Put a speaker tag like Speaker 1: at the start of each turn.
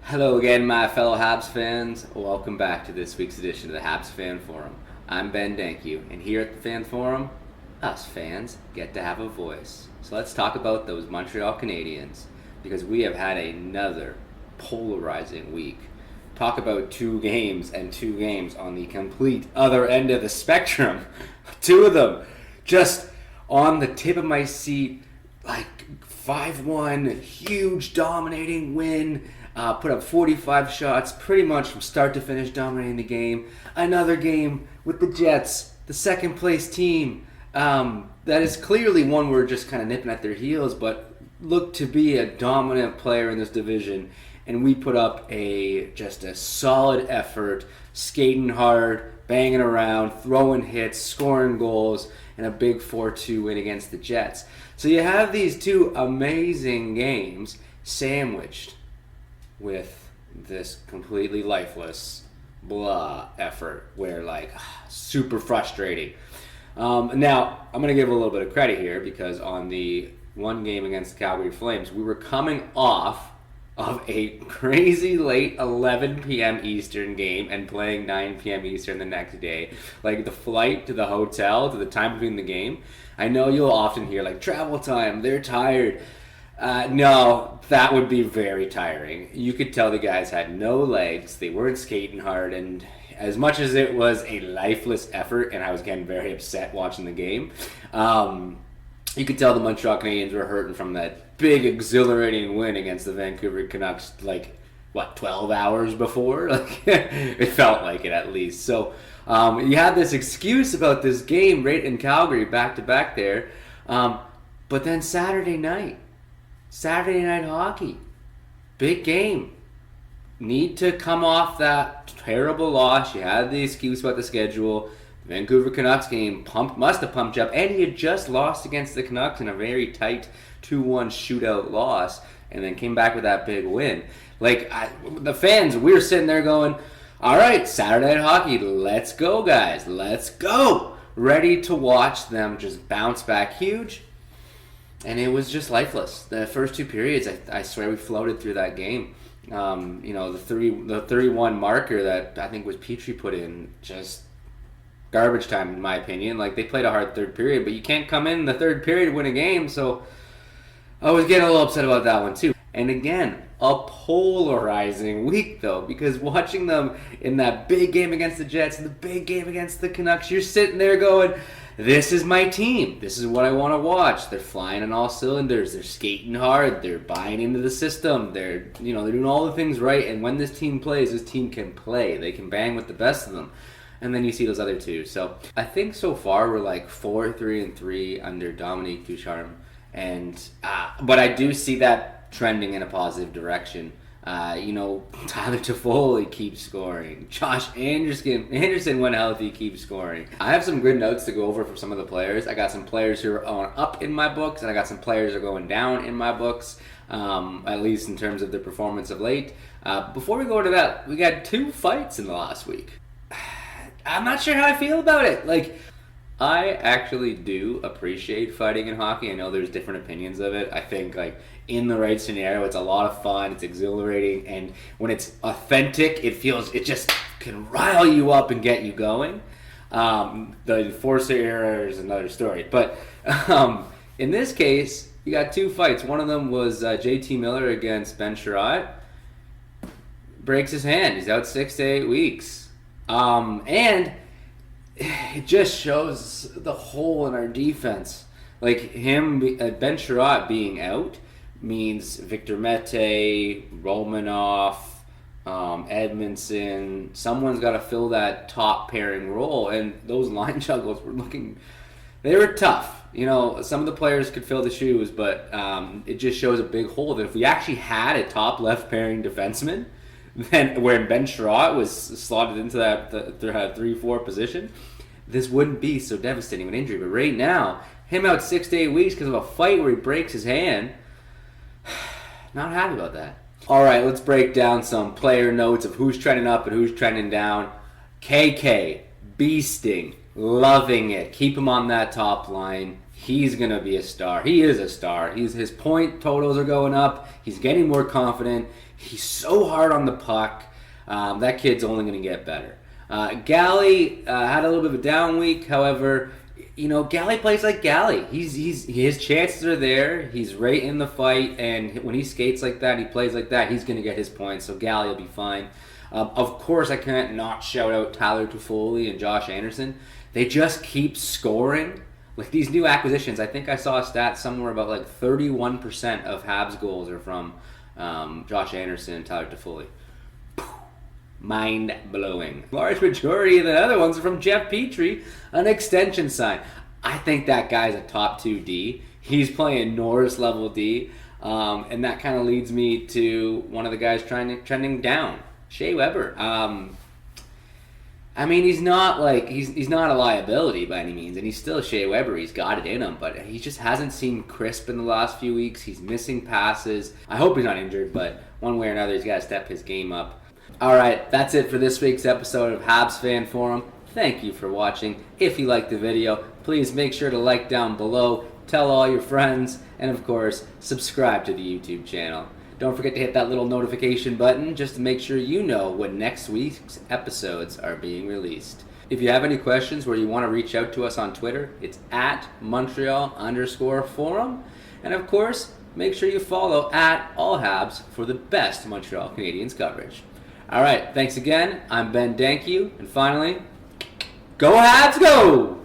Speaker 1: Hello again, my fellow Habs fans. Welcome back to this week's edition of the Habs Fan Forum. I'm Ben Dankiw, and here at the Fan Forum, us fans get to have a voice. So let's talk about those Montreal Canadiens, because we have had another polarizing week. Talk about two games on the complete other end of the spectrum. Two of them just on the tip of my seat, like 5-1, huge dominating win. Put up 45 shots, pretty much from start to finish, dominating the game. Another game with the Jets, the second place team. That is clearly one we're just kind of nipping at their heels, but look to be a dominant player in this division. And we put up just a solid effort, skating hard, banging around, throwing hits, scoring goals, and a big 4-2 win against the Jets. So you have these two amazing games sandwiched with this completely lifeless blah effort where super frustrating. Now I'm gonna give a little bit of credit here because on the one game against the Calgary Flames we were coming off of a crazy late 11 p.m. Eastern game and playing 9 p.m. Eastern the next day. Like the flight to the hotel to the time between the game, I know you'll often hear travel time, they're tired. No, that would be very tiring. You could tell the guys had no legs, they weren't skating hard, and as much as it was a lifeless effort, and I was getting very upset watching the game, you could tell the Montreal Canadiens were hurting from that big, exhilarating win against the Vancouver Canucks, 12 hours before? It felt like it at least. So, you had this excuse about this game right in Calgary, back-to-back there, but then Saturday night hockey, big game. Need to come off that terrible loss. You had the excuse about the schedule. The Vancouver Canucks game must have pumped you up, and you had just lost against the Canucks in a very tight 2-1 shootout loss, and then came back with that big win. The fans, we were sitting there going, all right, Saturday night hockey, let's go, guys, let's go. Ready to watch them just bounce back huge. And it was just lifeless. The first two periods, I swear we floated through that game. The 3-1 marker that I think was Petrie put in, just garbage time in my opinion. They played a hard third period, but you can't come in the third period to win a game. So I was getting a little upset about that one too. And again, a polarizing week though, because watching them in that big game against the Jets and the big game against the Canucks, you're sitting there going, this is my team. This is what I want to watch. They're flying on all cylinders. They're skating hard. They're buying into the system. They're doing all the things right. And when this team plays, this team can play. They can bang with the best of them. And then you see those other two. So I think so far we're 4-3-3 under Dominique Ducharme. And but I do see that trending in a positive direction. Tyler Toffoli keeps scoring. Josh Anderson, when healthy, keeps scoring. I have some good notes to go over for some of the players. I got some players who are going up in my books, and I got some players who are going down in my books, at least in terms of their performance of late. Before we go into that, we got 2 fights in the last week. I'm not sure how I feel about it. I actually do appreciate fighting in hockey. I know there's different opinions of it. I think in the right scenario, it's a lot of fun, it's exhilarating, and when it's authentic, it just can rile you up and get you going. The enforcer error is another story. But in this case, you got 2 fights. One of them was JT Miller against Ben Sherratt. Breaks his hand. He's out 6 to 8 weeks. And it just shows the hole in our defense. Ben Sherratt being out means Victor Mete, Romanoff, Edmondson, someone's got to fill that top pairing role, and those line juggles they were tough. Some of the players could fill the shoes, but it just shows a big hole that if we actually had a top left pairing defenseman, then where Ben Sherratt was slotted into that 3-4 position, this wouldn't be so devastating of an injury. But right now, him out 6 to 8 weeks because of a fight where he breaks his hand, not happy about that. All right, let's break down some player notes of who's trending up and who's trending down. KK, beasting, loving it. Keep him on that top line. he's going to be a star. He is a star. His point totals are going up. He's getting more confident. He's so hard on the puck. That kid's only going to get better. Galley had a little bit of a down week. However, Galley plays like Galley. His chances are there. He's right in the fight, and when he skates like that, he plays like that, he's going to get his points, so Galley will be fine. Of course, I can't not shout out Tyler Toffoli and Josh Anderson. They just keep scoring. Like these new acquisitions, I think I saw a stat somewhere about like 31% of Habs goals are from Josh Anderson and Tyler Toffoli. Mind-blowing. Large majority of the other ones are from Jeff Petrie, an extension sign. I think that guy's a top 2 D. He's playing Norris level D, and that kind of leads me to one of the guys trending down, Shea Weber. I mean, he's not a liability by any means, and he's still Shea Weber. He's got it in him, but he just hasn't seemed crisp in the last few weeks. He's missing passes. I hope he's not injured, but one way or another, he's got to step his game up. All right, that's it for this week's episode of Habs Fan Forum. Thank you for watching. If you liked the video, please make sure to like down below, tell all your friends, and of course, subscribe to the YouTube channel. Don't forget to hit that little notification button just to make sure you know when next week's episodes are being released. If you have any questions or you want to reach out to us on Twitter, it's at Montreal_Forum. And of course, make sure you follow at All Habs for the best Montreal Canadiens coverage. All right, thanks again. I'm Ben Dankiw, and finally, go Habs, go!